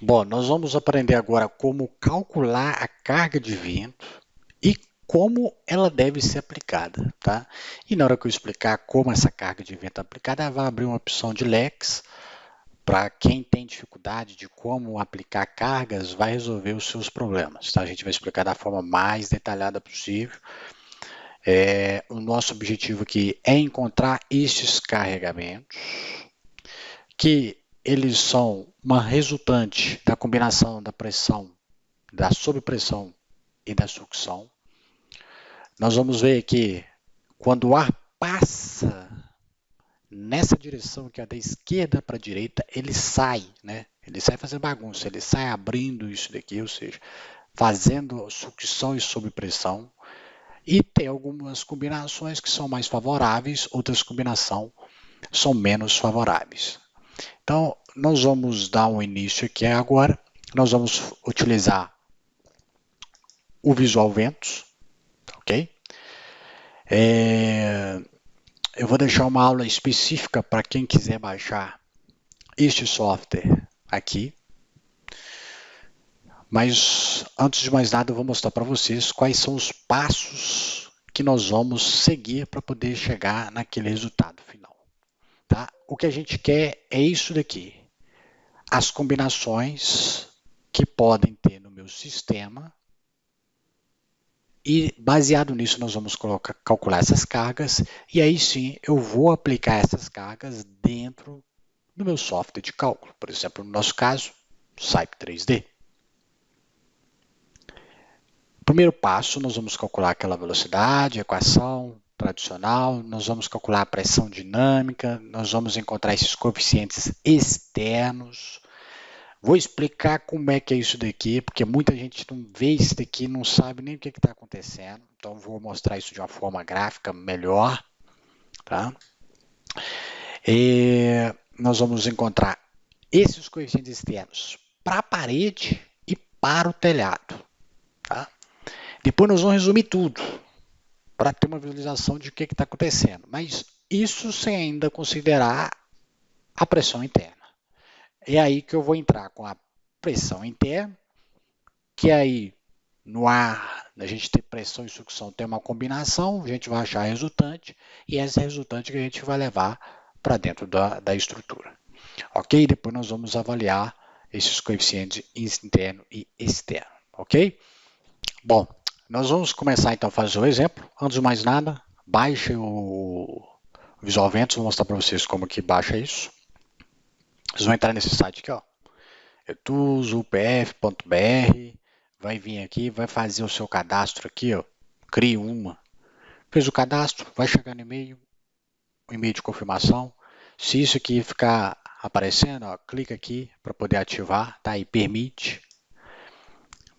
Bom, nós vamos aprender agora como calcular a carga de vento e como ela deve ser aplicada, tá? E na hora que eu explicar como essa carga de vento é aplicada, vai abrir uma opção de lex para quem tem dificuldade de como aplicar cargas, vai resolver os seus problemas, tá? A gente vai explicar da forma mais detalhada possível. O nosso objetivo aqui é encontrar estes carregamentos que eles são uma resultante da combinação da pressão, da sobrepressão e da sucção. Nós vamos ver que quando o ar passa nessa direção que é da esquerda para a direita, ele sai, né? Ele sai fazendo bagunça, ele sai abrindo isso daqui, ou seja, fazendo sucção e sobrepressão. E tem algumas combinações que são mais favoráveis, outras combinações são menos favoráveis. Então, nós vamos dar um início aqui agora. Nós vamos utilizar o Visual Ventos, ok? Eu vou deixar uma aula específica para quem quiser baixar este software aqui. Mas, antes de mais nada, eu vou mostrar para vocês quais são os passos que nós vamos seguir para poder chegar naquele resultado final. Tá? O que a gente quer é isso daqui. As combinações que podem ter no meu sistema. E baseado nisso nós vamos calcular essas cargas e aí sim eu vou aplicar essas cargas dentro do meu software de cálculo. Por exemplo, no nosso caso, SAP 3D. Primeiro passo, nós vamos calcular aquela velocidade, equação tradicional, nós vamos calcular a pressão dinâmica, nós vamos encontrar esses coeficientes externos. Vou explicar como é que é isso daqui, porque muita gente não vê isso daqui, não sabe nem o que está acontecendo. Então, vou mostrar isso de uma forma gráfica melhor. Tá? E nós vamos encontrar esses coeficientes externos para a parede e para o telhado. Tá? Depois nós vamos resumir tudo, para ter uma visualização de o que está acontecendo. Mas isso sem ainda considerar a pressão interna. É aí que eu vou entrar com a pressão interna, que aí no ar, a gente tem pressão e sucção, tem uma combinação, a gente vai achar a resultante, e essa resultante que a gente vai levar para dentro da estrutura. Ok? Depois nós vamos avaliar esses coeficientes interno e externo. Ok? Bom, nós vamos começar então a fazer o exemplo. Antes de mais nada, baixe o Visual Ventos, vou mostrar para vocês como que baixa isso. Vocês vão entrar nesse site aqui, ó, etusupf.br, vai vir aqui, vai fazer o seu cadastro aqui, ó, crie uma. Fez o cadastro, vai chegar no e-mail, o e-mail de confirmação. Se isso aqui ficar aparecendo, ó, clica aqui para poder ativar, tá? E permite.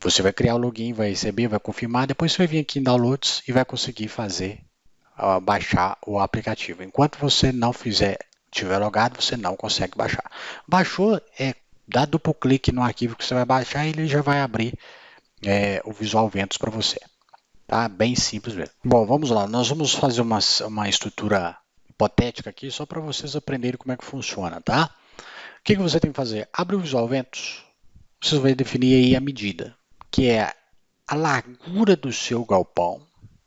Você vai criar o login, vai receber, vai confirmar, depois você vai vir aqui em Downloads e vai conseguir fazer, baixar o aplicativo. Enquanto você não tiver logado, você não consegue baixar. Baixou, dá duplo clique no arquivo que você vai baixar e ele já vai abrir o Visual Ventos para você. Tá? Bem simples mesmo. Bom, vamos lá. Nós vamos fazer uma estrutura hipotética aqui só para vocês aprenderem como é que funciona, tá? O que você tem que fazer? Abre o Visual Ventos, você vai definir aí a medida, que é a largura do seu galpão,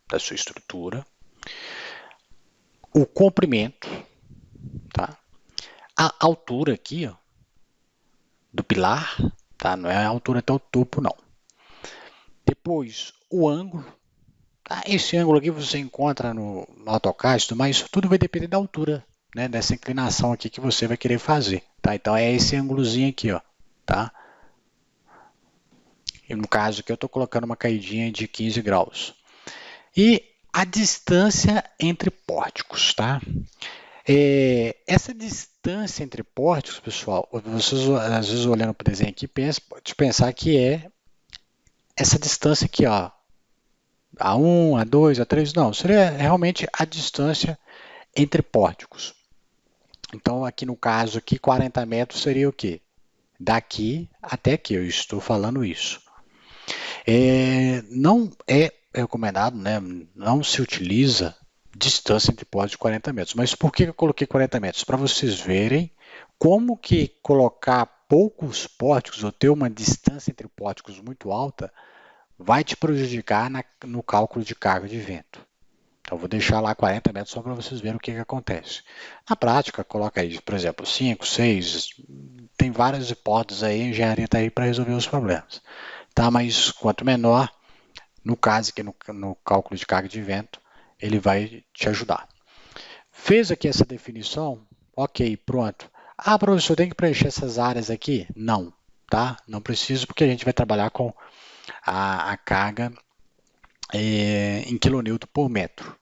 da sua estrutura, o comprimento, tá? A altura aqui, ó, do pilar, tá? Não é a altura até o topo, não. Depois, o ângulo. Tá? Esse ângulo aqui você encontra no AutoCAD, mas tudo vai depender da altura, né? Dessa inclinação aqui que você vai querer fazer. Tá? Então, é esse ângulozinho aqui, ó, tá? E no caso aqui, eu estou colocando uma caidinha de 15 graus. E a distância entre pórticos, tá? Essa distância entre pórticos, pessoal, vocês às vezes olhando para o desenho aqui, pode pensar que é essa distância aqui, ó, A1, A2, A3, não, seria realmente a distância entre pórticos. Então, aqui no caso, aqui 40 metros seria o quê? Daqui até aqui, eu estou falando isso. Não é recomendado, né? Não se utiliza distância entre pórticos de 40 metros. Mas por que eu coloquei 40 metros? Para vocês verem como que colocar poucos pórticos ou ter uma distância entre pórticos muito alta vai te prejudicar no cálculo de carga de vento. Então, vou deixar lá 40 metros só para vocês verem o que acontece. Na prática, coloca aí, por exemplo, 5, 6, tem várias hipóteses aí, a engenharia está aí para resolver os problemas. Tá? Mas quanto menor, no caso aqui no cálculo de carga de vento, ele vai te ajudar. Fez aqui essa definição? Ok, pronto. Ah, professor, tem que preencher essas áreas aqui? Não, tá? Não preciso, porque a gente vai trabalhar com a carga em quilonewton por metro.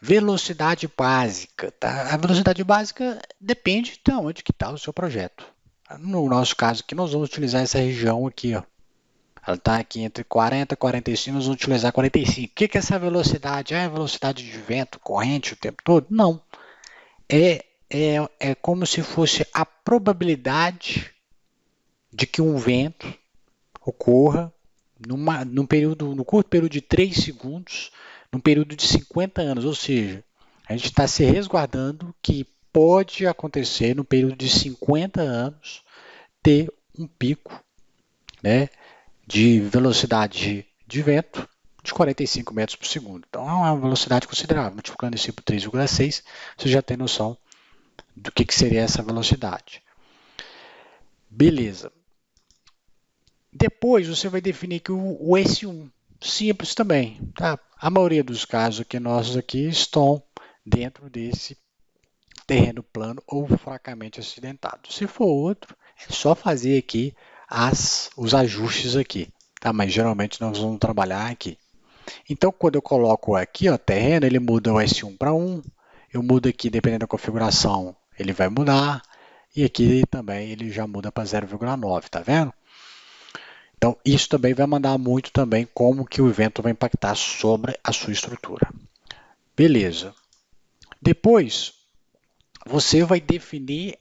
Velocidade básica, tá? A velocidade básica depende de onde que está o seu projeto. No nosso caso aqui, nós vamos utilizar essa região aqui, ó. Ela está aqui entre 40 e 45, nós vamos utilizar 45. O que é essa velocidade? É a velocidade de vento, corrente o tempo todo? Não. É como se fosse a probabilidade de que um vento ocorra no curto período de 3 segundos, num período de 50 anos. Ou seja, a gente está se resguardando que pode acontecer no período de 50 anos ter um pico, né, de velocidade de vento de 45 metros por segundo. Então é uma velocidade considerável. Multiplicando isso por 3,6, você já tem noção do que seria essa velocidade. Beleza. Depois você vai definir aqui o S1. Simples também. Tá? A maioria dos casos aqui nossos aqui estão dentro desse terreno plano ou fracamente acidentado. Se for outro, é só fazer aqui os ajustes aqui. Tá? Mas geralmente nós vamos trabalhar aqui. Então, quando eu coloco aqui, ó, terreno, ele muda o S1 para 1. Eu mudo aqui, dependendo da configuração, ele vai mudar. E aqui também ele já muda para 0,9, tá vendo? Então, isso também vai mandar muito também como que o evento vai impactar sobre a sua estrutura. Beleza. Depois, você vai definir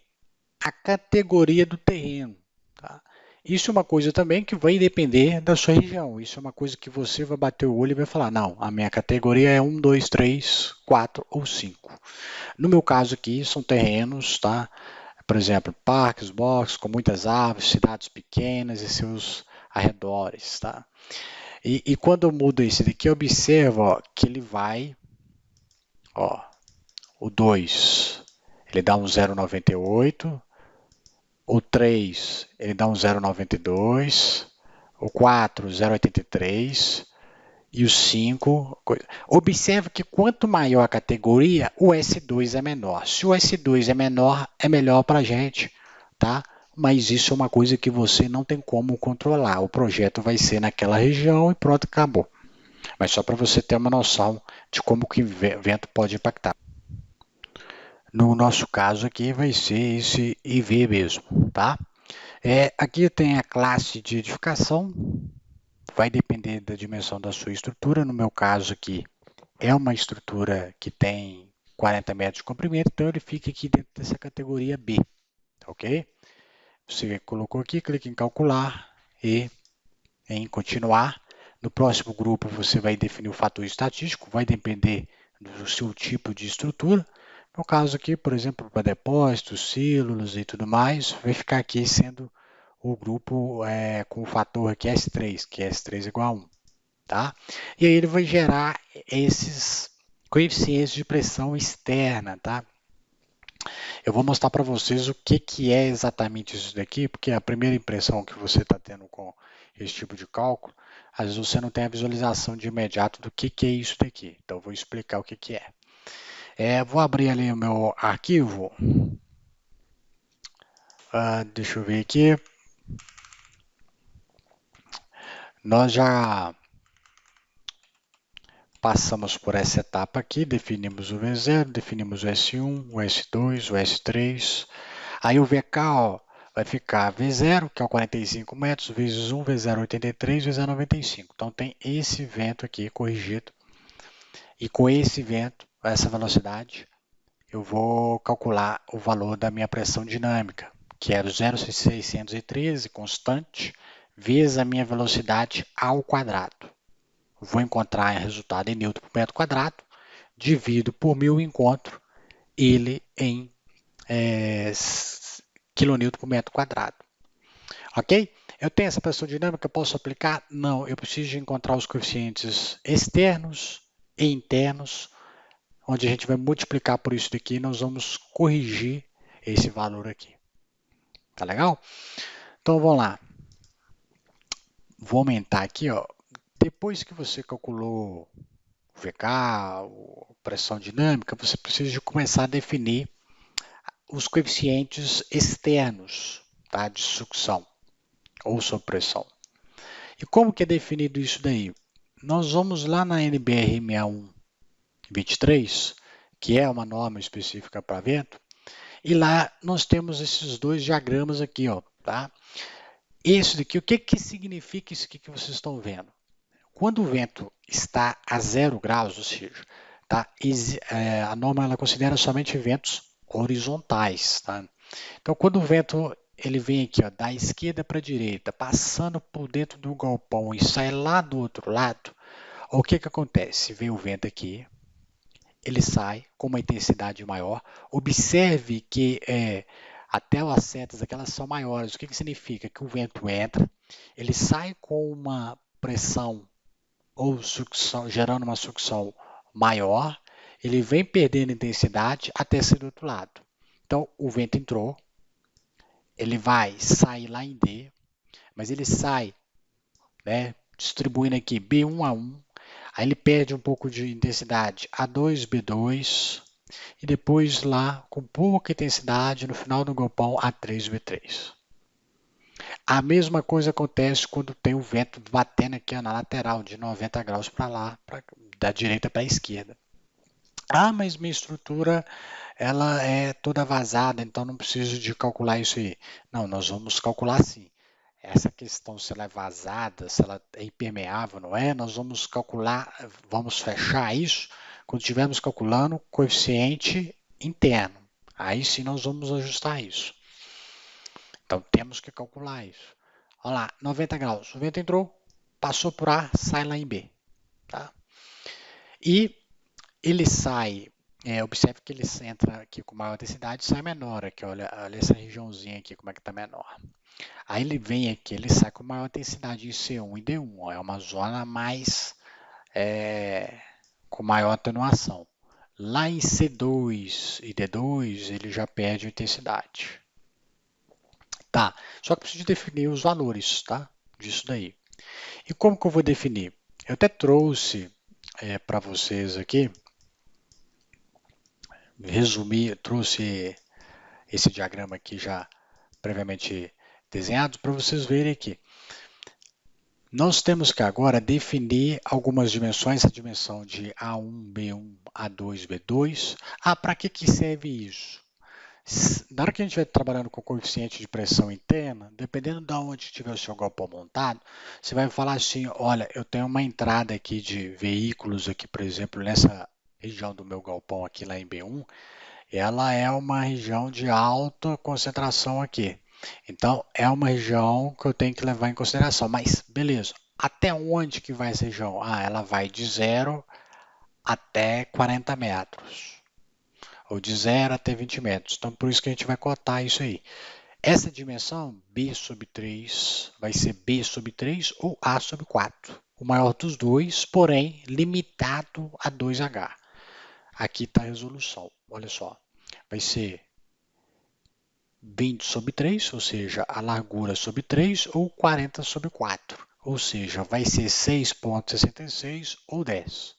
a categoria do terreno. Tá? Isso é uma coisa também que vai depender da sua região. Isso é uma coisa que você vai bater o olho e vai falar, não, a minha categoria é 1, 2, 3, 4 ou 5. No meu caso aqui, são terrenos, tá? Por exemplo, parques, bosques com muitas árvores, cidades pequenas e seus arredores, tá? E quando eu mudo esse daqui, observa ó, que ele vai, ó, o 2, ele dá um 0,98, o 3, ele dá um 0,92, o 4, 0,83 e o 5. Observe que quanto maior a categoria, o S2 é menor. Se o S2 é menor, é melhor para a gente, tá? Mas isso é uma coisa que você não tem como controlar. O projeto vai ser naquela região e pronto, acabou. Mas só para você ter uma noção de como que o vento pode impactar. No nosso caso aqui vai ser esse IV mesmo, tá? Aqui tem a classe de edificação, vai depender da dimensão da sua estrutura. No meu caso aqui é uma estrutura que tem 40 metros de comprimento, então ele fica aqui dentro dessa categoria B, ok? Você colocou aqui, clique em calcular e em continuar. No próximo grupo você vai definir o fator estatístico, vai depender do seu tipo de estrutura. No caso aqui, por exemplo, para depósitos, silos e tudo mais, vai ficar aqui sendo o grupo com o fator aqui S3, que é S3 igual a 1. Tá? E aí ele vai gerar esses coeficientes de pressão externa. Tá? Eu vou mostrar para vocês o que é exatamente isso daqui, porque a primeira impressão que você está tendo com esse tipo de cálculo, às vezes você não tem a visualização de imediato do que é isso daqui. Então, eu vou explicar o que é. Vou abrir ali o meu arquivo. Deixa eu ver aqui. Nós já passamos por essa etapa aqui, definimos o V0, definimos o S1, o S2, o S3. Aí o VK ó, vai ficar V0, que é o 45 metros, vezes 1, V0 83, V0 95. Então tem esse vento aqui corrigido. E com esse vento, essa velocidade, eu vou calcular o valor da minha pressão dinâmica, que era 0,613 constante, vezes a minha velocidade ao quadrado. Vou encontrar o resultado em newton por metro quadrado, divido por 1000 e encontro ele em quilonewton por metro quadrado. Ok? Eu tenho essa pressão dinâmica, posso aplicar? Não, eu preciso de encontrar os coeficientes externos e internos, onde a gente vai multiplicar por isso daqui e nós vamos corrigir esse valor aqui. Tá legal? Então vamos lá. Vou aumentar aqui, ó. Depois que você calculou o VK, a pressão dinâmica, você precisa de começar a definir os coeficientes externos, tá, de sucção ou sob pressão. E como que é definido isso daí? Nós vamos lá na NBR 6123, que é uma norma específica para vento, e lá nós temos esses dois diagramas aqui, ó, tá? Esse daqui, o que que significa isso aqui que vocês estão vendo? Quando o vento está a 0 graus, ou seja, tá, a norma ela considera somente ventos horizontais. Tá? Então, quando o vento ele vem aqui ó, da esquerda para a direita, passando por dentro do galpão e sai lá do outro lado, o que, que acontece? Vem o vento aqui, ele sai com uma intensidade maior. Observe que até as setas aquelas são maiores. O que, que significa? Que o vento entra, ele sai com uma pressão ou sucção, gerando uma sucção maior, ele vem perdendo intensidade até ser do outro lado. Então, o vento entrou, ele vai sair lá em D, mas ele sai, né, distribuindo aqui B1 a 1, aí ele perde um pouco de intensidade A2, B2, e depois lá, com pouca intensidade, no final do galpão, A3, B3. A mesma coisa acontece quando tem o vento batendo aqui na lateral, de 90 graus para lá, da direita para a esquerda. Ah, mas minha estrutura ela é toda vazada, então não preciso de calcular isso aí. Não, nós vamos calcular sim. Essa questão se ela é vazada, se ela é impermeável, não é? Nós vamos calcular, vamos fechar isso quando estivermos calculando o coeficiente interno. Aí sim nós vamos ajustar isso. Então temos que calcular isso. Olha lá, 90 graus. O vento entrou, passou por A, sai lá em B. Tá? E ele sai, observe que ele entra aqui com maior intensidade e sai menor. Aqui, olha essa regiãozinha aqui, como é que está menor. Aí ele vem aqui, ele sai com maior intensidade em C1 e D1. Ó, é uma zona mais com maior atenuação. Lá em C2 e D2 ele já perde a intensidade. Tá, só que preciso definir os valores, tá? Disso daí. E como que eu vou definir? Eu até trouxe para vocês aqui, resumi, trouxe esse diagrama aqui já previamente desenhado para vocês verem aqui. Nós temos que agora definir algumas dimensões, a dimensão de A1, B1, A2, B2. Ah, para que serve isso? Na hora que a gente vai trabalhando com coeficiente de pressão interna, dependendo de onde estiver o seu galpão montado, você vai falar assim, olha, eu tenho uma entrada aqui de veículos aqui, por exemplo, nessa região do meu galpão aqui lá em B1, ela é uma região de alta concentração aqui. Então, é uma região que eu tenho que levar em consideração. Mas, beleza, até onde que vai essa região? Ah, ela vai de 0 até 40 metros ou de 0 até 20 metros. Então, por isso que a gente vai cotar isso aí. Essa dimensão, B sobre 3, vai ser B sobre 3 ou A sobre 4. O maior dos dois, porém, limitado a 2H. Aqui está a resolução. Olha só. Vai ser 20 sobre 3, ou seja, a largura sobre 3, ou 40 sobre 4. Ou seja, vai ser 6,66 ou 10.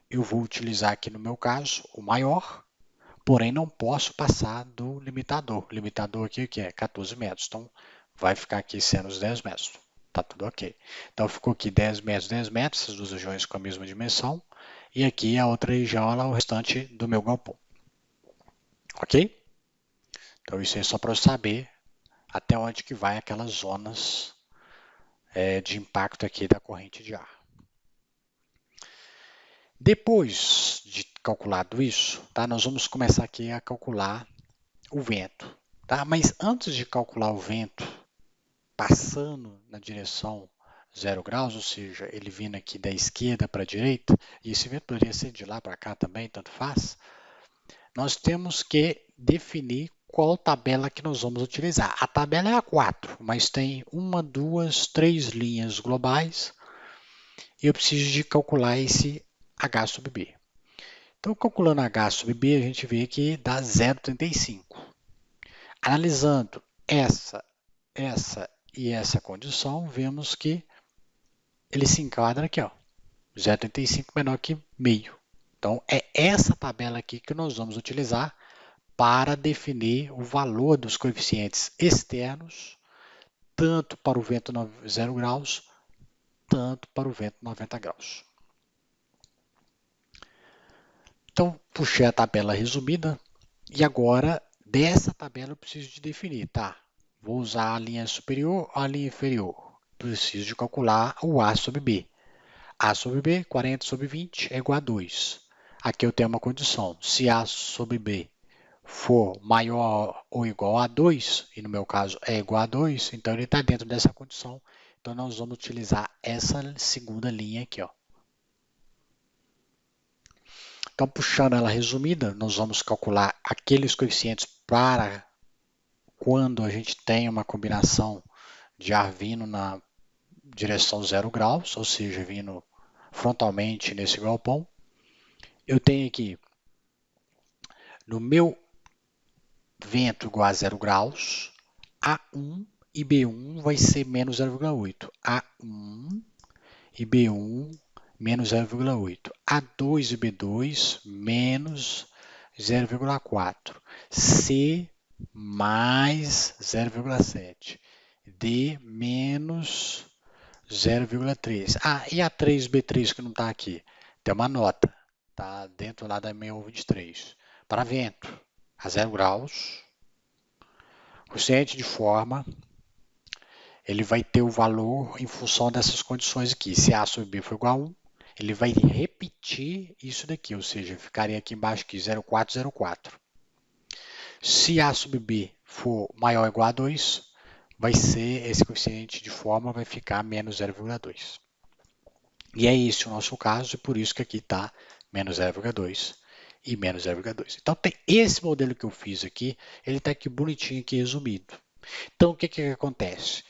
Eu vou utilizar aqui no meu caso o maior, porém não posso passar do limitador. O limitador aqui que é 14 metros, então vai ficar aqui sendo os 10 metros. Tá tudo ok. Então ficou aqui 10 metros, essas duas regiões com a mesma dimensão. E aqui a outra região é o restante do meu galpão. Ok? Então isso é só para eu saber até onde que vai aquelas zonas de impacto aqui da corrente de ar. Depois de calculado isso, tá, nós vamos começar aqui a calcular o vento. Tá? Mas antes de calcular o vento passando na direção 0 graus, ou seja, ele vindo aqui da esquerda para a direita, e esse vento poderia ser de lá para cá também, tanto faz, nós temos que definir qual tabela que nós vamos utilizar. A tabela é A4, mas tem 1, 2, 3 linhas globais e eu preciso de calcular esse H sobre B. Então, calculando H sobre B, a gente vê que dá 0,35. Analisando essa e essa condição, vemos que ele se enquadra aqui, ó, 0,35 menor que meio. Então, é essa tabela aqui que nós vamos utilizar para definir o valor dos coeficientes externos, tanto para o vento 0 graus, tanto para o vento 90 graus. Então, puxei a tabela resumida e agora, dessa tabela, eu preciso de definir, tá? Vou usar a linha superior ou a linha inferior. Preciso de calcular o A sobre B. A sobre B, 40 sobre 20 é igual a 2. Aqui eu tenho uma condição. Se A sobre B for maior ou igual a 2, e no meu caso é igual a 2, então ele está dentro dessa condição. Então nós vamos utilizar essa segunda linha aqui, ó. Então, puxando ela resumida, nós vamos calcular aqueles coeficientes para quando a gente tem uma combinação de ar vindo na direção 0 graus, ou seja, vindo frontalmente nesse galpão. Eu tenho aqui no meu vento igual a 0 graus, A1 e B1 vai ser menos 0,8. A1 e B1 menos 0,8. A2 e B2 menos 0,4. C mais 0,7. D menos 0,3. Ah, e a 3B3 que não está aqui? Tem uma nota. Está dentro lá da 623. Para vento, a 0 graus, coeficiente de forma, ele vai ter o valor em função dessas condições aqui. Se A sobre B for igual a 1, ele vai repetir isso daqui, ou seja, ficaria aqui embaixo aqui, 0,404. Se A sobre B for maior ou igual a 2, vai ser esse coeficiente de forma, vai ficar menos 0,2. E é esse o nosso caso, e por isso que aqui está menos 0,2 e menos 0,2. Então, tem esse modelo que eu fiz aqui, ele está aqui bonitinho, aqui resumido. Então, o que acontece?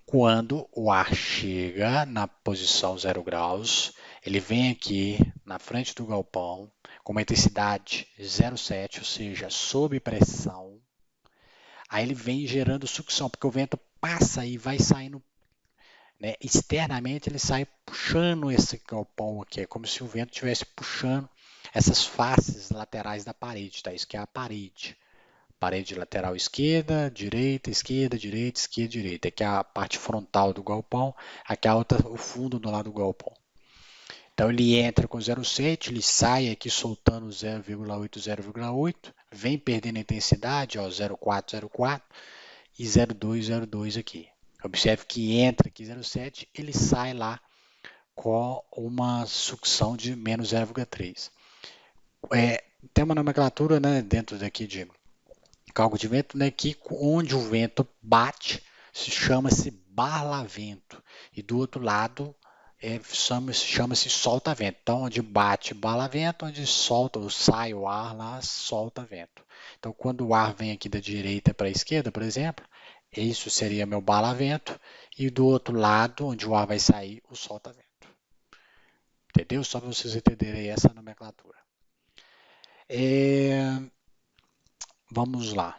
Quando o ar chega na posição 0 graus, ele vem aqui na frente do galpão com uma intensidade 0,7, ou seja, sob pressão. Aí ele vem gerando sucção, porque o vento passa e vai saindo, né? Externamente ele sai puxando esse galpão aqui, é como se o vento estivesse puxando essas faces laterais da parede, tá? Isso que é a parede. Parede lateral esquerda, direita, esquerda, direita, esquerda, direita. Aqui é a parte frontal do galpão, aqui é a outra, o fundo do lado do galpão. Então ele entra com 0,7, ele sai aqui soltando 0,8, 0,8, vem perdendo intensidade, ó, 0,4, 0,4 e 0,2, 0,2 aqui. Observe que entra aqui 0,7, ele sai lá com uma sucção de menos 0,3. Tem uma nomenclatura, né, dentro daqui de cálculo de vento, né, que onde o vento bate chama-se barlavento e do outro lado chama-se solta-vento. Então, onde bate barlavento, onde solta ou sai o ar lá, solta-vento. Então, quando o ar vem aqui da direita para a esquerda, por exemplo, isso seria meu barlavento e do outro lado, onde o ar vai sair, o solta-vento. Entendeu? Só para vocês entenderem essa nomenclatura. Vamos lá.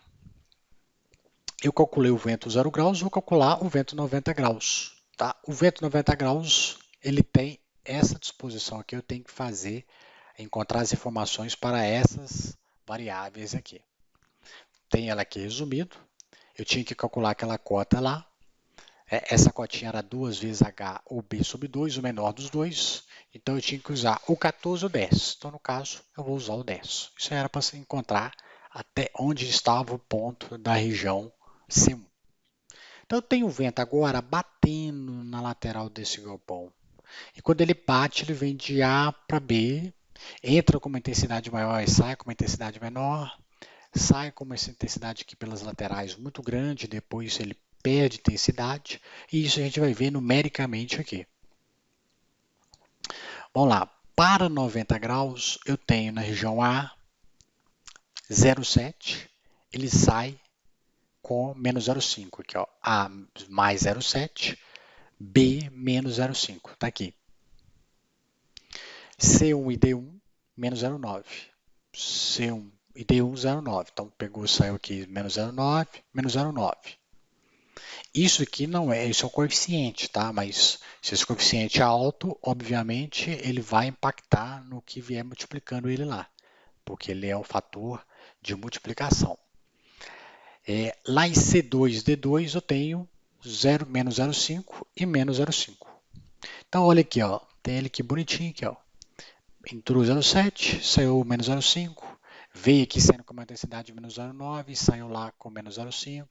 Eu calculei o vento 0 graus, vou calcular o vento 90 graus. Tá? O vento 90 graus, ele tem essa disposição aqui, eu tenho que fazer, encontrar as informações para essas variáveis aqui. Tem ela aqui resumido, eu tinha que calcular aquela cota lá, essa cotinha era 2 vezes H ou B sobre 2, o menor dos dois, então eu tinha que usar o 14 ou 10. Então, no caso, eu vou usar o 10. Isso era para se encontrar até onde estava o ponto da região C1. Então, eu tenho o vento agora batendo na lateral desse galpão. E quando ele bate, ele vem de A para B, entra com uma intensidade maior e sai com uma intensidade menor, sai com uma intensidade aqui pelas laterais muito grande, depois ele perde intensidade, e isso a gente vai ver numericamente aqui. Vamos lá, para 90 graus eu tenho na região A 0,7 ele sai com menos 0,5 aqui, ó. A mais 0,7, B menos 0,5, está aqui. C1 e D1, menos 0,9. C1 e D1, 0,9. Então, pegou, saiu aqui menos 0,9, menos 0,9. Isso aqui não é, isso é o coeficiente, tá? Mas se esse coeficiente é alto, obviamente, ele vai impactar no que vier multiplicando ele lá, porque ele é o fator de multiplicação. Lá em C2, D2, eu tenho 0, menos 0,5 e menos 0,5. Então, olha aqui, ó, tem ele aqui bonitinho aqui, ó. Entrou 0,7, saiu menos 0,5, veio aqui saindo com uma intensidade de menos 0,9, saiu lá com menos 0,5,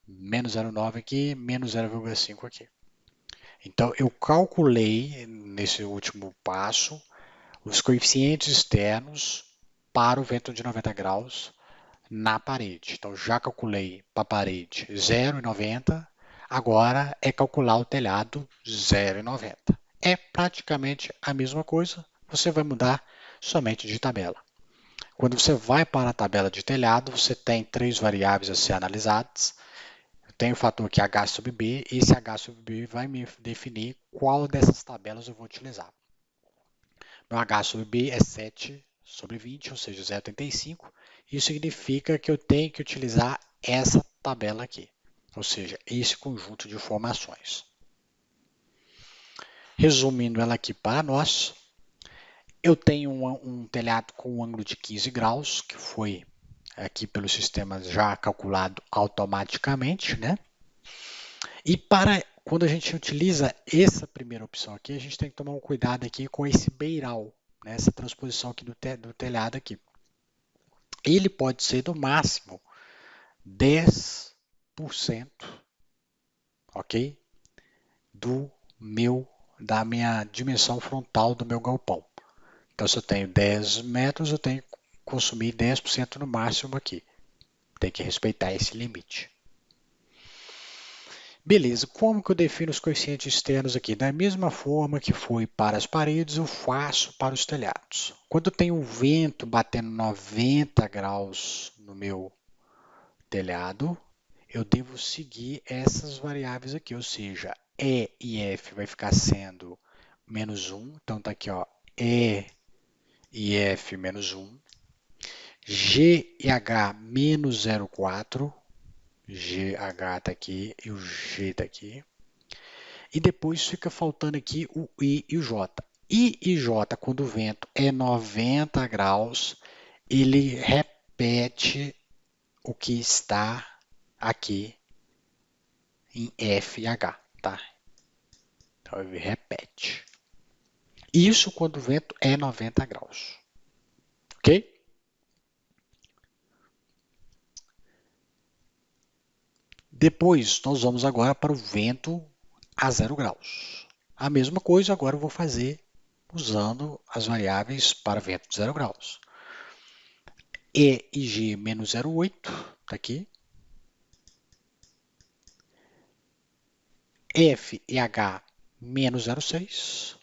menos 0,9 aqui, menos 0,5 aqui. Então, eu calculei, nesse último passo, os coeficientes externos para o vento de 90 graus na parede. Então, já calculei para a parede 0,90, agora é calcular o telhado 0,90. É praticamente a mesma coisa, você vai mudar somente de tabela. Quando você vai para a tabela de telhado, você tem três variáveis a ser analisadas. Tem o fator que é H sobre B, e esse H sobre B vai me definir qual dessas tabelas eu vou utilizar. Meu H sobre B é 7 sobre 20, ou seja, 0,85. Isso significa que eu tenho que utilizar essa tabela aqui, ou seja, esse conjunto de informações. Resumindo ela aqui para nós, eu tenho um telhado com um ângulo de 15 graus, que foi aqui pelo sistema já calculado automaticamente, né? E para quando a gente utiliza essa primeira opção aqui, a gente tem que tomar um cuidado aqui com esse beiral, né? Essa transposição aqui do telhado aqui. Ele pode ser no máximo 10%, ok? Da minha dimensão frontal do meu galpão. Então, se eu tenho 10 metros, eu tenho que consumir 10% no máximo aqui. Tem que respeitar esse limite. Beleza, como que eu defino os coeficientes externos aqui? Da mesma forma que foi para as paredes, eu faço para os telhados. Quando eu tenho um vento batendo 90 graus no meu telhado, eu devo seguir essas variáveis aqui, ou seja, E e F vai ficar sendo menos 1, então está aqui, ó, E e F menos 1, G e H menos 0,4, GH está aqui e o G está aqui. E depois fica faltando aqui o I e o J. I e J, quando o vento é 90 graus, ele repete o que está aqui em F e H, tá? Então ele repete. Isso quando o vento é 90 graus. Ok? Depois, nós vamos agora para o vento a 0 graus. A mesma coisa agora eu vou fazer usando as variáveis para vento de 0 graus. E e G menos 0,8, está aqui. F e H menos 0,6.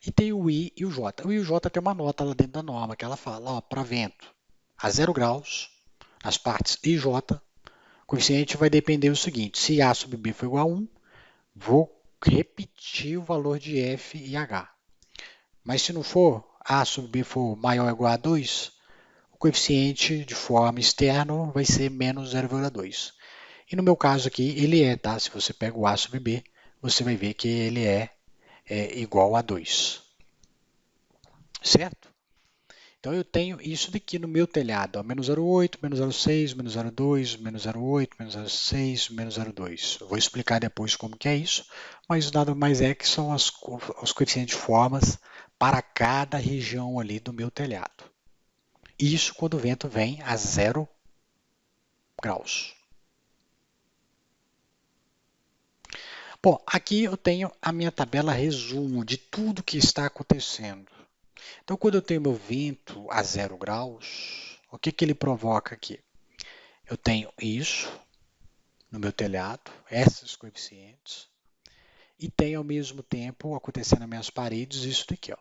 E tem o I e o J. O I e o J tem uma nota lá dentro da norma que ela fala, para vento a 0 graus, as partes I e J, o coeficiente vai depender do seguinte, se A sobre B for igual a 1, vou repetir o valor de F e H. Mas se não for, A sobre B for maior ou igual a 2, o coeficiente de forma externa vai ser menos 0,2. E no meu caso aqui, ele é, tá? Se você pega o A sobre B, você vai ver que ele é igual a 2. Certo? Então eu tenho isso daqui no meu telhado, ó, menos 0,8, menos 0,6, menos 0,2, menos 0,8, menos 0,6, menos 0,2. Eu vou explicar depois como que é isso, mas nada mais é que são os coeficientes de formas para cada região ali do meu telhado. Isso quando o vento vem a 0 graus. Bom, aqui eu tenho a minha tabela resumo de tudo que está acontecendo. Então, quando eu tenho meu vento a 0 graus, o que ele provoca aqui? Eu tenho isso no meu telhado, esses coeficientes, e tenho ao mesmo tempo acontecendo nas minhas paredes isso daqui, ó.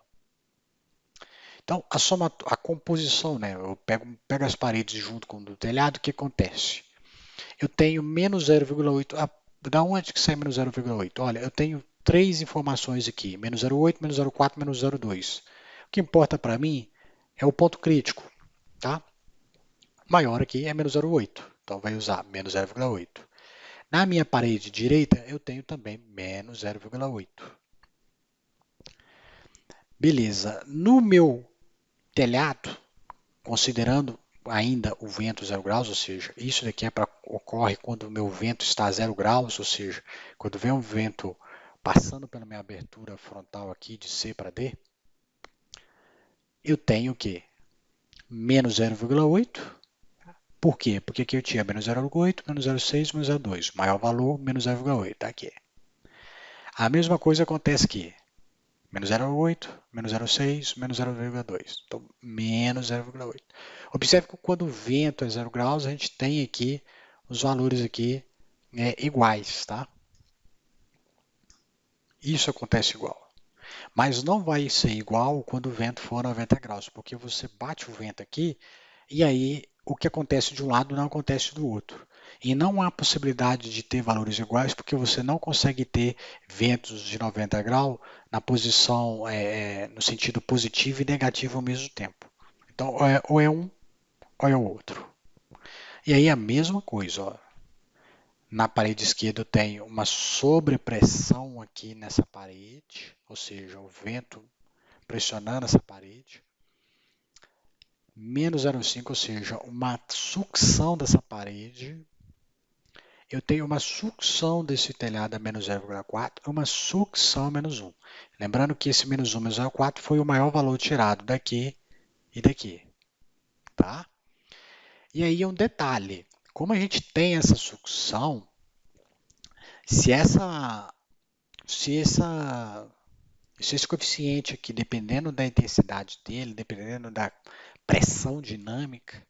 Então, a composição, né? Eu pego as paredes junto com o do telhado, o que acontece? Eu tenho menos 0,8. Da onde que sai menos 0,8? Olha, eu tenho três informações aqui: menos 0,8, menos 0,4, menos 0,2. O que importa para mim é o ponto crítico, tá? O maior aqui é menos 0,8, então vai usar menos 0,8. Na minha parede direita, eu tenho também menos 0,8. Beleza. No meu telhado, considerando ainda o vento 0 graus, ou seja, isso daqui ocorre quando o meu vento está a 0 graus, ou seja, quando vem um vento passando pela minha abertura frontal aqui de C para D, eu tenho o quê? Menos 0,8. Por quê? Porque aqui eu tinha menos 0,8, menos 0,6, menos 0,2. Maior valor, menos 0,8. Tá aqui. A mesma coisa acontece aqui. Menos 0,8, menos 0,6, menos 0,2. Então, menos 0,8. Observe que quando o vento é 0 graus, a gente tem aqui os valores aqui iguais, tá? Isso acontece igual. Mas não vai ser igual quando o vento for 90 graus, porque você bate o vento aqui e aí o que acontece de um lado não acontece do outro. E não há possibilidade de ter valores iguais, porque você não consegue ter ventos de 90 graus na posição, no sentido positivo e negativo ao mesmo tempo. Então, ou é um ou é o outro. E aí a mesma coisa, ó. Na parede esquerda eu tenho uma sobrepressão aqui nessa parede, ou seja, o vento pressionando essa parede. Menos 0,5, ou seja, uma sucção dessa parede. Eu tenho uma sucção desse telhado a menos 0,4 e uma sucção a menos 1. Lembrando que esse menos 1, menos 0,4 foi o maior valor tirado daqui e daqui. Tá? E aí um detalhe, como a gente tem essa sucção, se esse coeficiente aqui, dependendo da intensidade dele, dependendo da pressão dinâmica,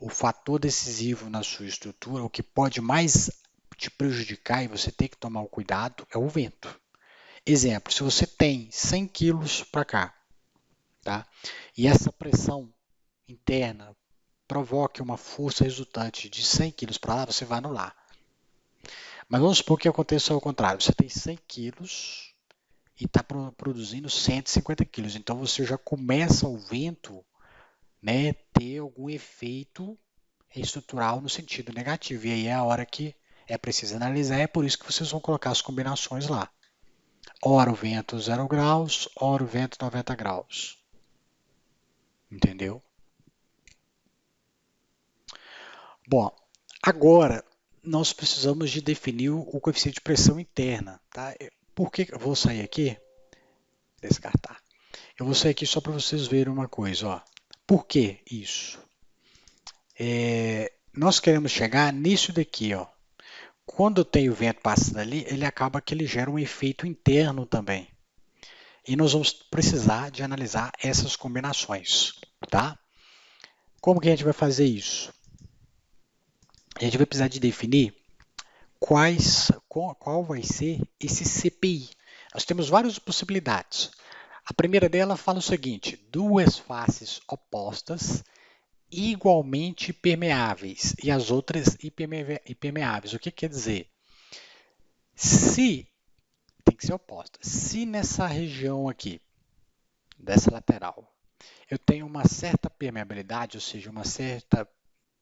o fator decisivo na sua estrutura, o que pode mais te prejudicar e você tem que tomar o cuidado é o vento. Exemplo, se você tem 100 quilos para cá, tá? E essa pressão interna provoque uma força resultante de 100 quilos para lá, você vai anular. Mas vamos supor que aconteça ao contrário, você tem 100 quilos e está produzindo 150 quilos, então você já começa o vento, né, ter algum efeito estrutural no sentido negativo. E aí é a hora que é preciso analisar, é por isso que vocês vão colocar as combinações lá. Ora o vento 0 graus, ora o vento 90 graus. Entendeu? Bom, agora nós precisamos de definir o coeficiente de pressão interna. Tá? Por que eu vou sair aqui? Descartar. Eu vou sair aqui só para vocês verem uma coisa. Ó. Por que isso? Nós queremos chegar nisso daqui, ó. Quando tem o vento passando ali, ele acaba que ele gera um efeito interno também. E nós vamos precisar de analisar essas combinações, tá? Como que a gente vai fazer isso? A gente vai precisar de definir qual vai ser esse CPI. Nós temos várias possibilidades. A primeira dela fala o seguinte: duas faces opostas igualmente permeáveis e as outras impermeáveis. O que quer dizer? Se tem que ser oposta. Se nessa região aqui, dessa lateral, eu tenho uma certa permeabilidade, ou seja, uma certa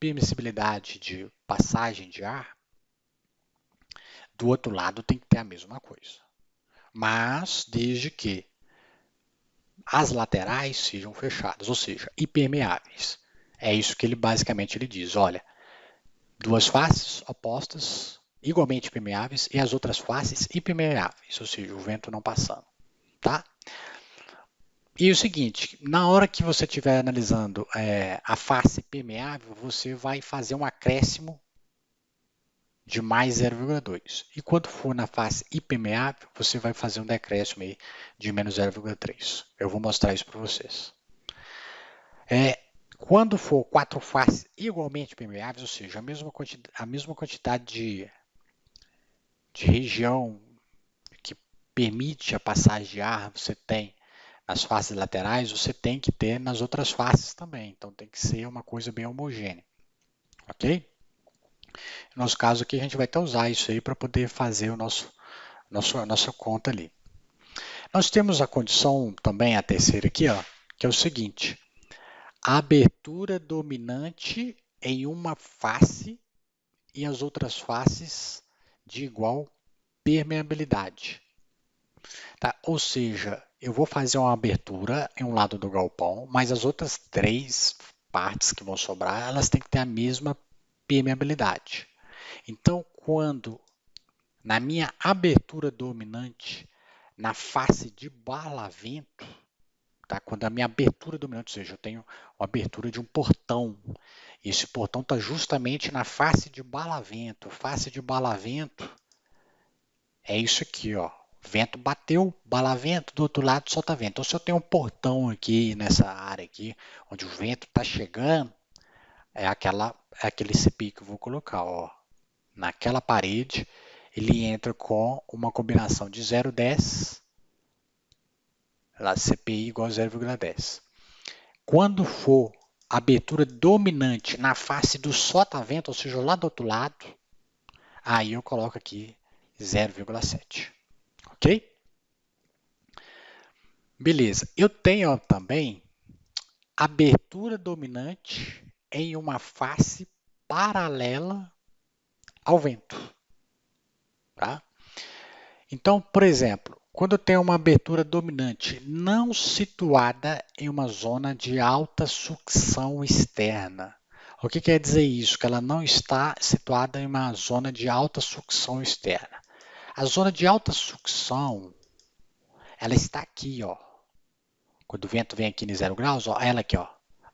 permissibilidade de passagem de ar, do outro lado tem que ter a mesma coisa. Mas desde que as laterais sejam fechadas, ou seja, impermeáveis. É isso que ele basicamente diz. Olha, duas faces opostas, igualmente permeáveis, e as outras faces impermeáveis, ou seja, o vento não passando. Tá? E o seguinte, na hora que você estiver analisando a face permeável, você vai fazer um acréscimo de mais 0,2. E quando for na face impermeável, você vai fazer um decréscimo aí de menos 0,3. Eu vou mostrar isso para vocês. Quando for quatro faces igualmente permeáveis, ou seja, a mesma quantidade de região que permite a passagem de ar você tem nas faces laterais, você tem que ter nas outras faces também. Então tem que ser uma coisa bem homogênea. Ok? No nosso caso aqui, a gente vai até usar isso aí para poder fazer a nossa conta ali. Nós temos a condição também, a terceira aqui, ó, que é o seguinte. A abertura dominante em uma face e as outras faces de igual permeabilidade. Tá? Ou seja, eu vou fazer uma abertura em um lado do galpão, mas as outras três partes que vão sobrar, elas têm que ter a mesma permeabilidade. Então, quando na minha abertura dominante, na face de balavento, tá? Quando a minha abertura dominante, ou seja, eu tenho uma abertura de um portão, e esse portão está justamente na face de balavento. Face de balavento é isso aqui, ó. Vento bateu, balavento, do outro lado solta vento. Então, se eu tenho um portão aqui nessa área aqui, onde o vento está chegando, é aquele CPI que eu vou colocar, ó. Naquela parede, ele entra com uma combinação de 0,10, lá CPI igual a 0,10. Quando for abertura dominante na face do sotavento, ou seja, lá do outro lado, aí eu coloco aqui 0,7. Ok? Beleza. Eu tenho também abertura dominante em uma face paralela ao vento. Tá? Então, por exemplo, quando eu tenho uma abertura dominante não situada em uma zona de alta sucção externa. O que quer dizer isso? Que ela não está situada em uma zona de alta sucção externa. A zona de alta sucção, ela está aqui, ó. Quando o vento vem aqui em 0 graus, ó, ela aqui, ó.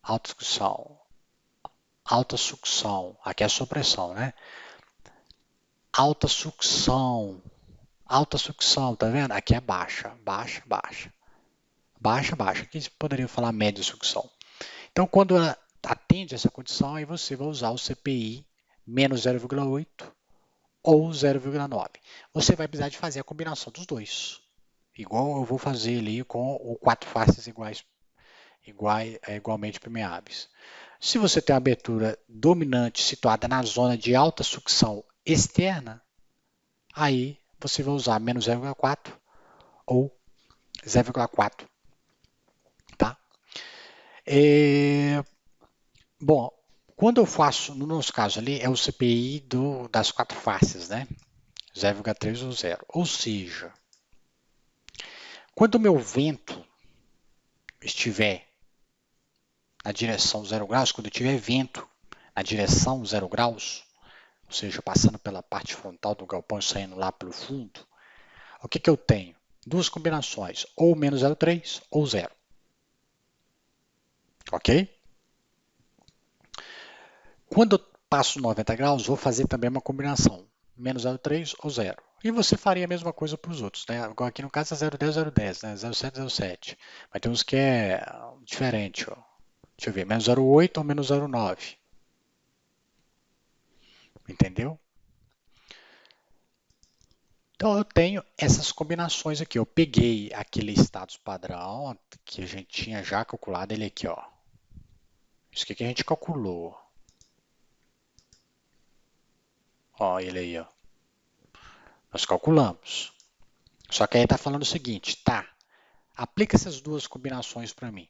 Alta sucção. Alta sucção. Aqui é a supressão, né? Alta sucção. Alta sucção, tá vendo? Aqui é baixa, baixa, baixa. Baixa, baixa. Aqui você poderia falar média sucção. Então, quando ela atende essa condição, aí você vai usar o CPI menos 0,8 ou 0,9. Você vai precisar de fazer a combinação dos dois. Igual eu vou fazer ali com o 4 faces igualmente permeáveis. Se você tem uma abertura dominante situada na zona de alta sucção externa, aí você vai usar menos 0,4 ou 0,4. Tá? Bom, quando eu faço, no nosso caso ali, é o CPI das 4 faces, né? 0,3 ou 0. Ou seja, quando o meu vento estiver na direção 0 graus, quando eu tiver vento na direção 0 graus, ou seja, passando pela parte frontal do galpão e saindo lá pelo fundo, o que eu tenho? Duas combinações, ou menos 0,3 ou 0. Ok? Quando eu passo 90 graus, vou fazer também uma combinação, menos 0,3 ou 0. E você faria a mesma coisa para os outros, né? Agora aqui no caso é 0,10, 0,10, né? 0,7, 0,7. Mas tem uns que é diferente, ó. Deixa eu ver, menos 0,8 ou menos 0,9. Entendeu? Então eu tenho essas combinações aqui. Eu peguei aquele status padrão que a gente tinha já calculado ele aqui, ó. Isso aqui que a gente calculou. Ó, ele aí, ó. Nós calculamos. Só que aí está falando o seguinte, tá? Aplica essas duas combinações para mim.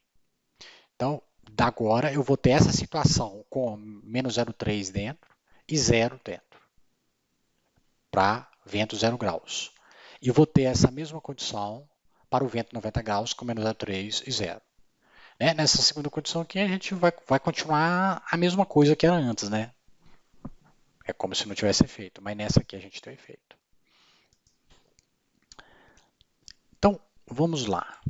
Então, da agora eu vou ter essa situação com menos 0,3 dentro e 0 dentro, para vento 0 graus. E vou ter essa mesma condição para o vento 90 graus com menos 0,3 e 0. Né? Nessa segunda condição aqui, a gente vai continuar a mesma coisa que era antes, né? É como se não tivesse efeito, mas nessa aqui a gente tem efeito. Então, vamos lá.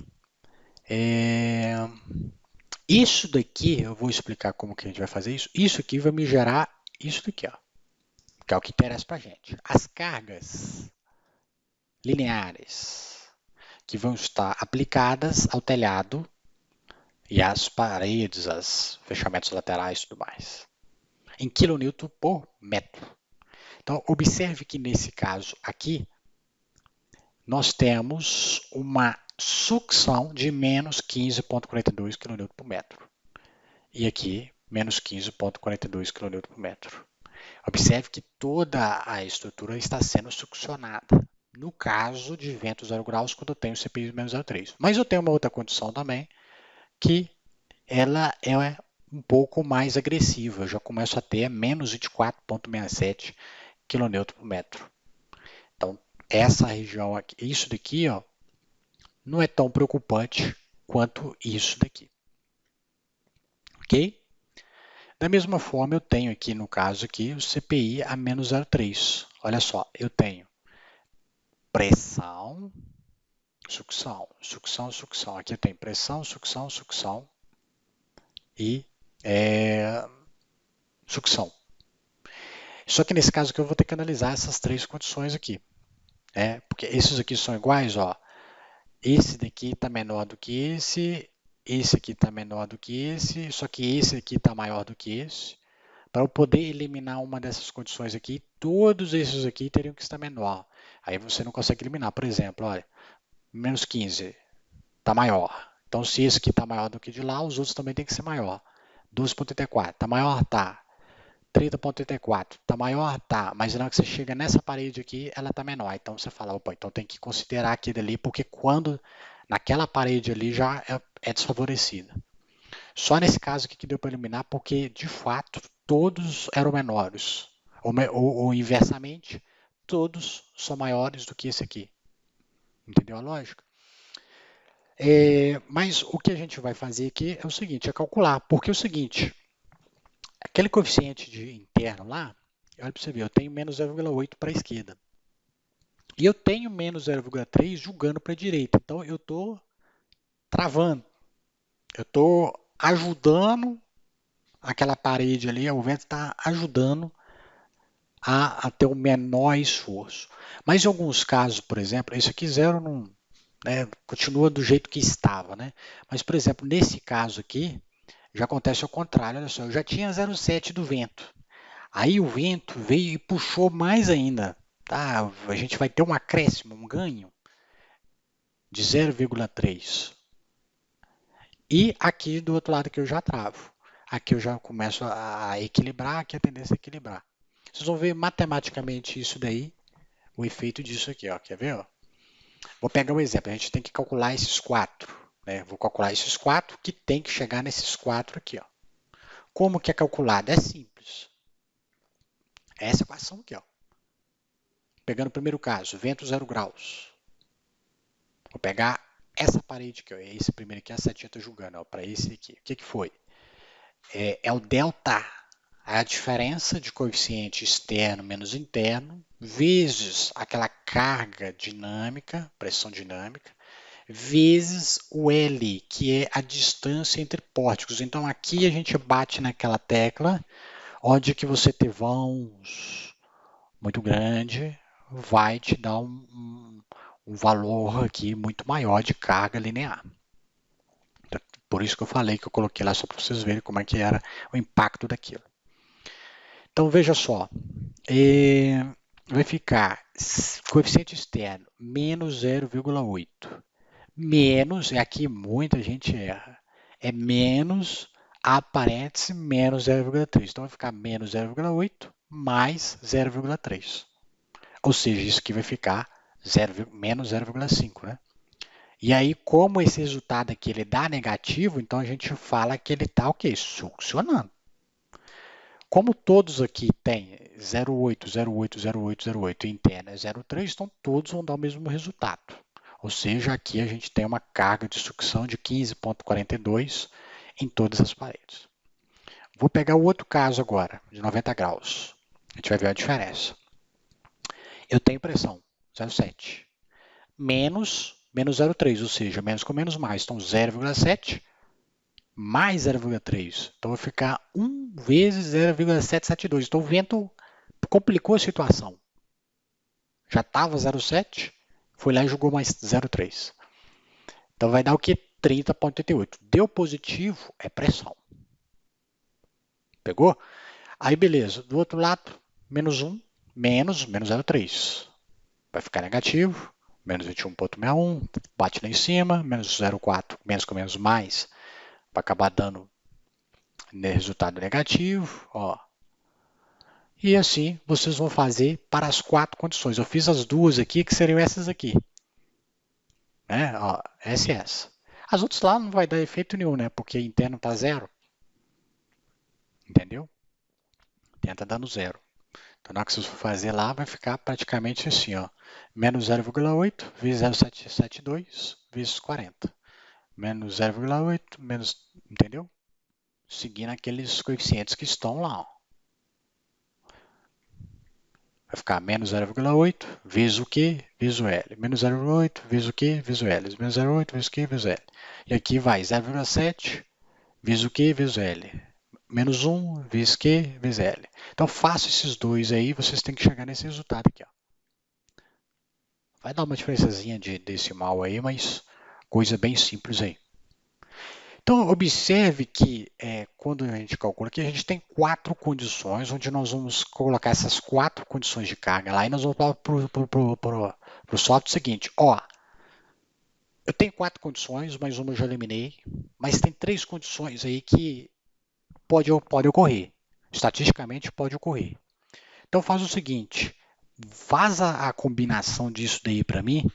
Isso daqui, eu vou explicar como que a gente vai fazer isso. Isso aqui vai me gerar isso daqui, ó, que é o que interessa para a gente. As cargas lineares que vão estar aplicadas ao telhado e às paredes, aos fechamentos laterais e tudo mais, em kN por metro. Então, observe que nesse caso aqui, nós temos uma sucção de menos 15,42 kN por metro. E aqui, menos 15,42 kN por metro. Observe que toda a estrutura está sendo succionada. No caso de vento 0 graus, quando eu tenho CPI menos 0,3. Mas eu tenho uma outra condição também, que ela é um pouco mais agressiva. Eu já começo a ter menos 24,67 kN por metro. Então, essa região aqui, isso daqui, ó, não é tão preocupante quanto isso daqui. Ok? Da mesma forma, eu tenho aqui, no caso aqui, o CPI a menos 0,3. Olha só, eu tenho pressão, sucção, sucção, sucção. Aqui eu tenho pressão, sucção, sucção e sucção. Só que nesse caso aqui eu vou ter que analisar essas três condições aqui. Porque esses aqui são iguais, ó. Esse daqui está menor do que esse aqui está menor do que esse, só que esse aqui está maior do que esse. Para eu poder eliminar uma dessas condições aqui, todos esses aqui teriam que estar menor. Aí você não consegue eliminar. Por exemplo, olha, menos 15 está maior. Então, se esse aqui está maior do que de lá, os outros também tem que ser maior. 12,84 está maior? Tá. 30,84 está maior? Tá. Mas na hora que você chega nessa parede aqui, ela está menor. Então, você fala, opa, então tem que considerar aquele ali, porque quando naquela parede ali já é desfavorecida. Só nesse caso aqui que deu para eliminar, porque de fato todos eram menores. Ou inversamente, todos são maiores do que esse aqui. Entendeu a lógica? Mas o que a gente vai fazer aqui é o seguinte, é calcular. Porque é o seguinte, aquele coeficiente interno lá, olha para você ver, eu tenho menos 0,8 para a esquerda. E eu tenho menos 0,3 julgando para a direita. Então eu estou travando. Eu estou ajudando aquela parede ali, o vento está ajudando a ter o menor esforço. Mas em alguns casos, por exemplo, esse aqui zero não, continua do jeito que estava. Né? Mas, por exemplo, nesse caso aqui, já acontece ao contrário. Olha só, eu já tinha 0,7 do vento. Aí o vento veio e puxou mais ainda. Tá? A gente vai ter um acréscimo, um ganho de 0,3. E aqui do outro lado que eu já travo. Aqui eu já começo a equilibrar, aqui a tendência é equilibrar. Vocês vão ver matematicamente isso daí, o efeito disso aqui, ó. Quer ver? Ó? Vou pegar um exemplo, a gente tem que calcular esses quatro. Né? Vou calcular esses quatro, que tem que chegar nesses quatro aqui. Ó. Como que é calculado? É simples. É essa equação aqui. Ó. Pegando o primeiro caso, vento 0 graus. Vou pegar essa parede aqui, ó, esse primeiro aqui, a setinha está julgando, para esse aqui. O que foi? É o delta, a diferença de coeficiente externo menos interno, vezes aquela carga dinâmica, pressão dinâmica, vezes o L, que é a distância entre pórticos. Então aqui a gente bate naquela tecla, onde que você ter vãos muito grande, vai te dar um valor aqui muito maior de carga linear. Por isso que eu falei que eu coloquei lá só para vocês verem como é que era o impacto daquilo. Então veja só, vai ficar coeficiente externo menos 0,8. Menos, e aqui muita gente erra, é menos a parêntese menos 0,3. Então vai ficar menos 0,8 mais 0,3. Ou seja, isso aqui vai ficar menos 0,5, né? E aí, como esse resultado aqui ele dá negativo, então a gente fala que ele está o quê? Succionando. Como todos aqui têm 0,8, 0,8, 0,8, 0,8 e interna é 0,3, então todos vão dar o mesmo resultado. Ou seja, aqui a gente tem uma carga de sucção de 15,42 em todas as paredes. Vou pegar o outro caso agora, de 90 graus. A gente vai ver a diferença. Eu tenho pressão, 0,7. Menos 0,3, ou seja, menos com menos mais. Então, 0,7 mais 0,3. Então, vai ficar 1 vezes 0,772. Então, o vento complicou a situação. Já estava 0,7, foi lá e jogou mais 0,3. Então, vai dar o que? 30,88. Deu positivo, é pressão. Pegou? Aí, beleza. Do outro lado, menos 1, menos 0,3. Vai ficar negativo. Menos 21,61, bate lá em cima, menos 0,4, menos com menos mais, vai acabar dando resultado negativo, ó. E assim vocês vão fazer para as 4 condições. Eu fiz as duas aqui, que seriam essas aqui, né? Ó, essa e essa. As outras lá não vai dar efeito nenhum, né? Porque interno está zero, entendeu? Tenta dando zero. Então, na hora que vocês for fazer lá, vai ficar praticamente assim, ó. Menos 0,8 vezes 0,772 vezes 40. Menos 0,8, menos, entendeu? Seguindo aqueles coeficientes que estão lá, ó. Vai ficar menos 0,8 vezes o Q vezes o L. Menos 0,8 vezes o Q vezes o L. Menos 0,8 vezes o Q vezes o L. E aqui vai 0,7 vezes o Q vezes o L. Menos 1 vezes Q vezes L. Então, faça esses dois aí, vocês têm que chegar nesse resultado aqui, ó. Vai dar uma diferençazinha de decimal aí, mas coisa bem simples aí. Então, observe que quando a gente calcula aqui, a gente tem 4 condições, onde nós vamos colocar essas 4 condições de carga lá e nós vamos para o software seguinte. Ó, eu tenho 4 condições, mas uma eu já eliminei, mas tem 3 condições aí que pode ocorrer. Estatisticamente pode ocorrer. Então faz o seguinte, faz a combinação disso daí para mim,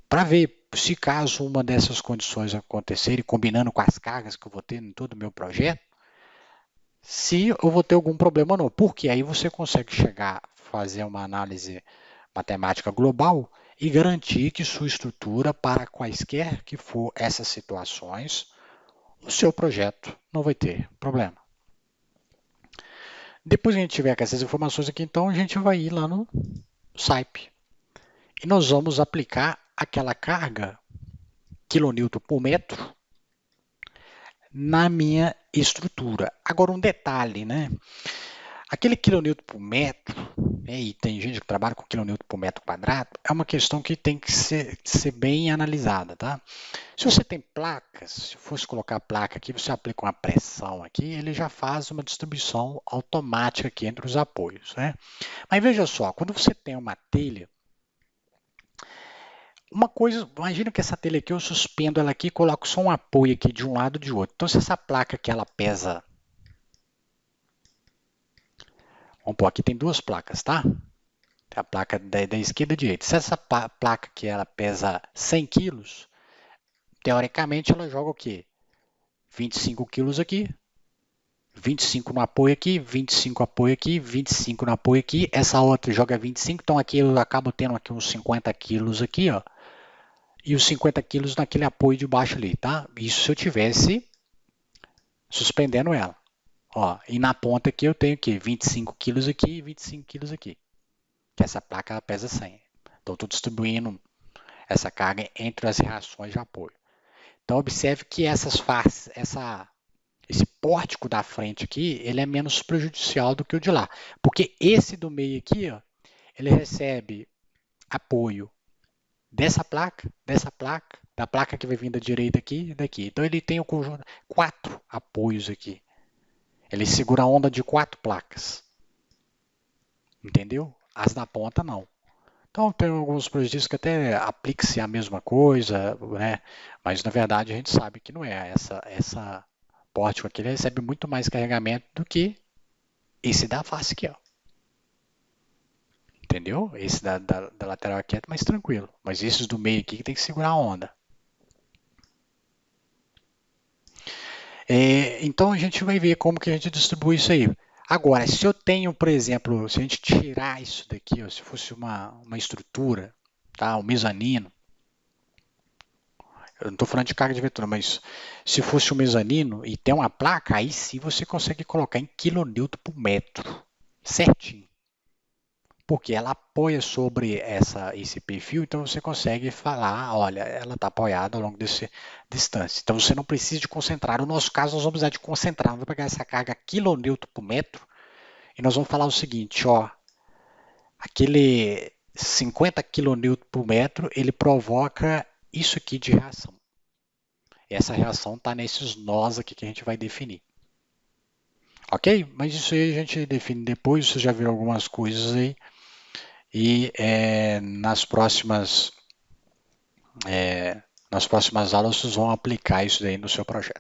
para ver se caso uma dessas condições acontecerem, combinando com as cargas que eu vou ter em todo o meu projeto, se eu vou ter algum problema ou não. Porque aí você consegue chegar, fazer uma análise matemática global e garantir que sua estrutura, para quaisquer que for essas situações, o seu projeto não vai ter problema. Depois que a gente tiver com essas informações aqui, então a gente vai ir lá no SAIP e nós vamos aplicar aquela carga quilonewton por metro na minha estrutura. Agora um detalhe, né? Aquele quilonewton por metro, e tem gente que trabalha com quilonewton por metro quadrado, é uma questão que tem que ser bem analisada, tá? Se você tem placas, se fosse colocar a placa aqui, você aplica uma pressão aqui, ele já faz uma distribuição automática aqui entre os apoios, né? Mas veja só, quando você tem uma telha, uma coisa, imagina que essa telha aqui eu suspendo ela aqui e coloco só um apoio aqui de um lado e de outro. Então se essa placa aqui ela pesa, vamos pôr aqui tem duas placas, tá? Tem a placa da esquerda e da direita. Se essa placa aqui ela pesa 100 quilos, teoricamente ela joga o quê? 25 quilos aqui, 25 no apoio aqui, 25 apoio aqui, 25 no apoio aqui, essa outra joga 25, então aqui eu acabo tendo aqui uns 50 quilos aqui, ó, e os 50 quilos naquele apoio de baixo ali, tá? Isso se eu tivesse suspendendo ela. Ó, e na ponta aqui eu tenho aqui 25 quilos aqui e 25 quilos aqui, que essa placa ela pesa 100. Então estou distribuindo essa carga entre as reações de apoio. Então observe que essas faces, esse pórtico da frente aqui, ele é menos prejudicial do que o de lá. Porque esse do meio aqui, ó, ele recebe apoio dessa placa, da placa que vai vir da direita aqui e daqui. Então ele tem o conjunto, 4 apoios aqui. Ele segura a onda de 4 placas. Entendeu? As da ponta não. Então tem alguns projetos que até aplique-se a mesma coisa, né? Mas na verdade a gente sabe que não é. Essa pórtico aqui ele recebe muito mais carregamento do que esse da face aqui, ó. Entendeu? Esse da lateral aqui é mais tranquilo. Mas esses do meio aqui que tem que segurar a onda. Então a gente vai ver como que a gente distribui isso aí. Agora, se eu tenho, por exemplo, se a gente tirar isso daqui, ó, se fosse uma estrutura, tá? Um mezanino, eu não estou falando de carga de aventura, mas se fosse um mezanino e tem uma placa, aí sim você consegue colocar em quilonewton por metro, certinho. Porque ela apoia sobre esse perfil, então você consegue falar, olha, ela está apoiada ao longo dessa distância. Então você não precisa de concentrar. No nosso caso, nós vamos precisar de concentrar. Vamos pegar essa carga quilonewton por metro e nós vamos falar o seguinte, ó, aquele 50 quilonewton por metro, ele provoca isso aqui de reação. Essa reação está nesses nós aqui que a gente vai definir. Ok? Mas isso aí a gente define depois, você já viu algumas coisas aí. E nas próximas nas próximas aulas vocês vão aplicar isso daí no seu projeto.